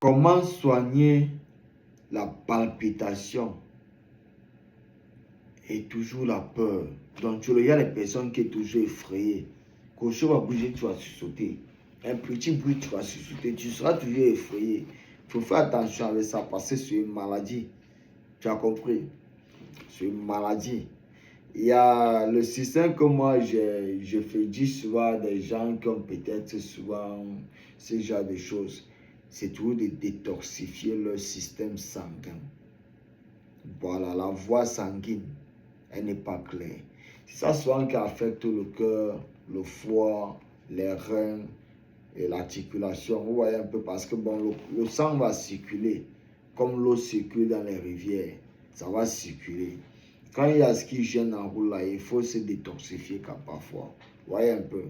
Comment soigner la palpitation et toujours la peur? Donc, il y a les personnes qui sont toujours effrayées. Quand chose va bouger, tu vas sursauter. Un petit bruit, tu vas sursauter. Tu seras toujours effrayé. Il faut faire attention avec ça parce que c'est une maladie. Tu as compris? C'est une maladie. Il y a le système que moi, je fais dire souvent à des gens qui ont peut-être souvent ce genre de choses. C'est toujours de détoxifier leur système sanguin. Voilà, la voie sanguine, elle n'est pas claire. C'est ça souvent qui affecte le cœur, le foie, les reins et l'articulation. Vous voyez un peu parce que bon, le sang va circuler comme l'eau circule dans les rivières. Ça va circuler. Quand il y a ce qui gêne en route là, il faut se détoxifier parfois. Vous voyez un peu.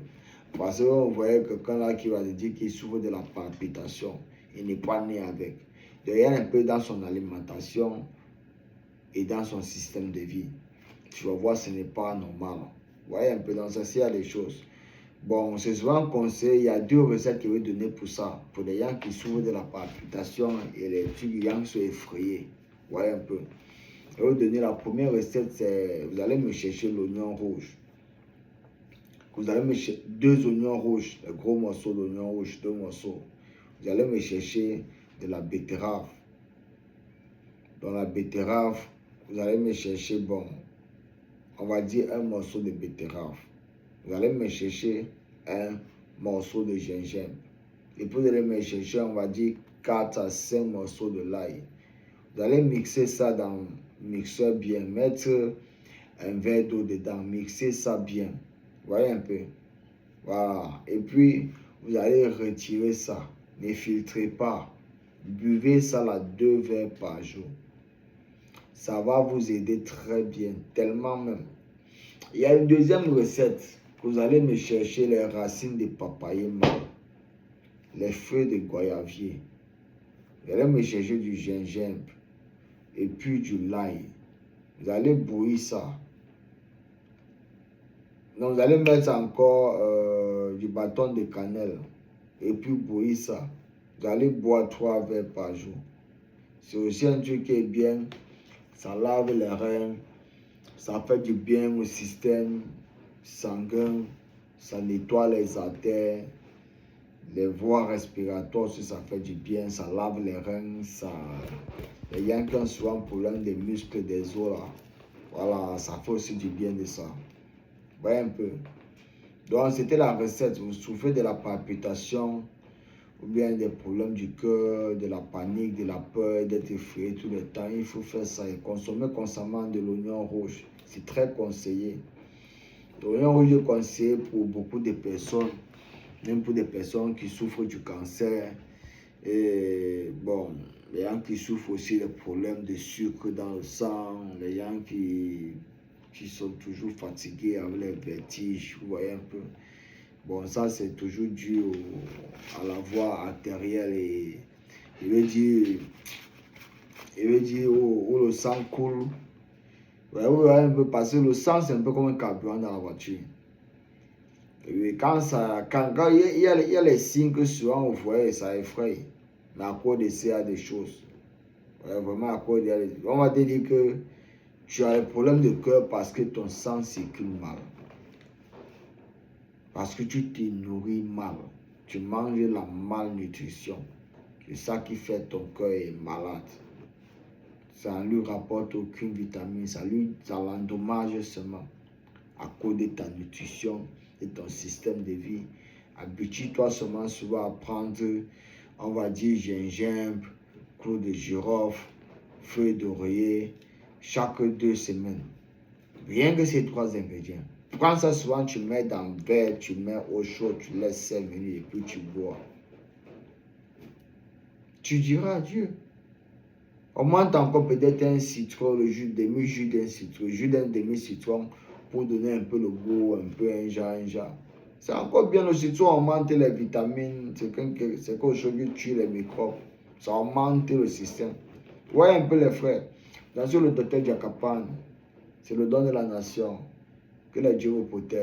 Parce qu'on voyait quelqu'un là qui va te dire qu'il souffre de la palpitation. Il n'est pas né avec. Il y a un peu dans son alimentation et dans son système de vie. Tu vas voir, ce n'est pas normal. Vous voyez un peu dans ça, il y a des choses. Bon, c'est souvent conseillé, il y a 2 recettes que je vais donner pour ça. Pour les gens qui souffrent de la palpitation et les gens qui sont effrayés. Vous voyez un peu. Je vais vous donner la première recette, c'est vous allez me chercher l'oignon rouge. Vous allez me chercher 2 oignons rouges, les gros morceaux d'oignon rouge, 2 morceaux. Vous allez me chercher de la betterave. Dans la betterave, vous allez me chercher, bon, on va dire un morceau de betterave. Vous allez me chercher un morceau de gingembre. Et puis vous allez me chercher, on va dire 4 à 5 morceaux de l'ail. Vous allez mixer ça dans le mixeur bien, mettre un verre d'eau dedans, mixer ça bien. Vous voyez un peu? Voilà. Et puis, vous allez retirer ça. Ne filtrez pas. Buvez ça là 2 verres par jour. Ça va vous aider très bien, tellement même. Il y a une deuxième recette. Vous allez me chercher les racines de papayer mâle, les feuilles de goyavier. Vous allez me chercher du gingembre et puis du l'ail. Vous allez bouillir ça. Donc vous allez mettre encore du bâton de cannelle et puis bouillir ça. Vous allez boire 3 verres par jour. C'est aussi un truc qui est bien. Ça lave les reins. Ça fait du bien au système sanguin. Ça nettoie les artères. Les voies respiratoires, ça fait du bien. Ça lave les reins. Les gens qui ont souvent problème des muscles, des os là. Voilà, ça fait aussi du bien de ça. Voyez un peu. Donc, c'était la recette. Vous souffrez de la palpitation ou bien des problèmes du cœur, de la panique, de la peur, d'être effrayé tout le temps. Il faut faire ça et consommer constamment de l'oignon rouge. C'est très conseillé. L'oignon rouge est conseillé pour beaucoup de personnes, même pour des personnes qui souffrent du cancer. Et bon, les gens qui souffrent aussi des problèmes de sucre dans le sang, les gens qui sont toujours fatigués avec les vertiges, vous voyez un peu. Bon, ça c'est toujours dû à la voie artérielle et je veux dire où le sang coule. Ouais, vous voyez un peu, parce que le sang c'est un peu comme un carburant dans la voiture. Et quand il y a les signes que souvent vous voyez, ça effraie. Mais à cause de ça, il y a des choses. Ouais, vraiment à cause de on va te dire que tu as un problème de cœur parce que ton sang circule mal. Parce que tu te nourris mal. Tu manges la malnutrition. C'est ça qui fait ton cœur est malade. Ça ne lui rapporte aucune vitamine. Ça l'endommage seulement. À cause de ta nutrition et ton système de vie. Habitue-toi seulement souvent à prendre, on va dire, gingembre, clou de girofle, feuilles d'oreiller, chaque 2 semaines. Rien que ces 3 ingrédients. Prends ça souvent, tu mets dans le verre, tu mets au chaud, tu laisses 5 minutes et puis tu bois. Tu diras adieu. Augmente encore peut-être un citron, le jus d'un citron, jus d'un demi-citron pour donner un peu le goût, un peu un genre. C'est encore bien, le citron augmente les vitamines, c'est quelque chose qui tue les microbes. Ça augmente le système. Voyez un peu les frères. Bien sûr, le docteur Jacapane, c'est le don de la nation. Que les dieux vous protègent.